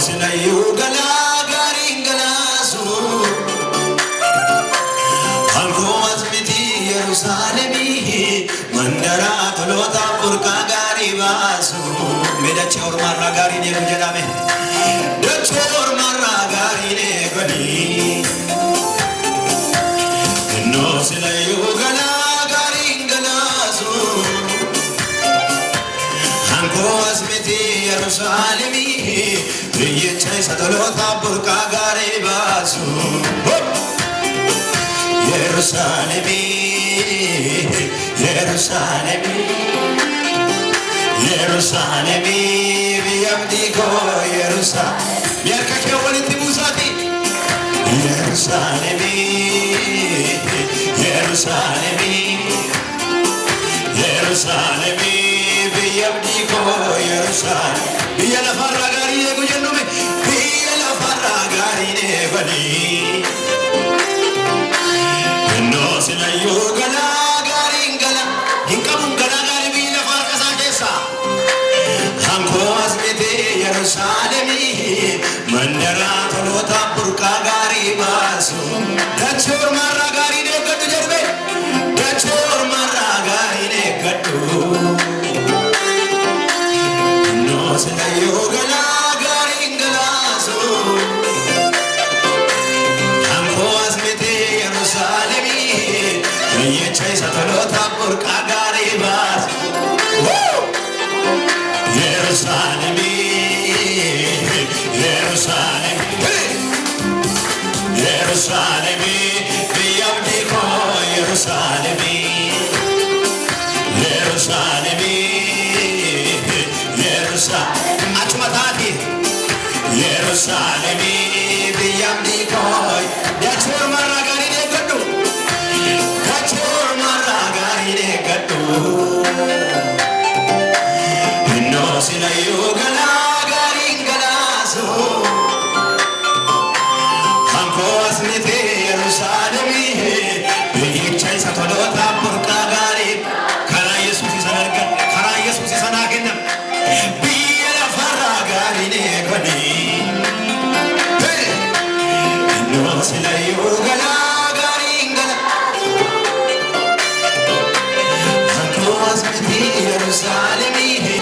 sinayu gala garin galasu Anko azmiti Yerusalemi mandara tolota purka gari basu Meda chor marra gari ne gujedame De chor marra gari ne gadi No sinayu gala garin galasu Anko azmiti Yerusalemi Yechai satolota purka gari basu Yerusalemi Yerusalemi Yerusalemi biyamdiko Yerusalemi Yerka ke waliti musati Yerusalemi Yerusalemi Yerusalemi biyamdiko Yerusalemi biya la farra gari ne gujennume biya la farra gari ne bani No sinayu gala garin gala Hinkabun gala gari biya la farra sakesa Hanko azmete Yerusalemi mandara tolota purka gari basu Dachor marra gari ne gaddu jarbe Dachor marra gari ne gaddu No sinayu gala garin galasu Hanko azmete Yerusalemi Yechai satolota purka gari basu Yerusalemi Yerusalemi Yerusalemi biyamdiko Yerusalemi Yerusalemi Yerusalemi Achmatati Yerusalemi biyamdiko Dachor marra gari ne gaddu Dachor marra gari ne gaddu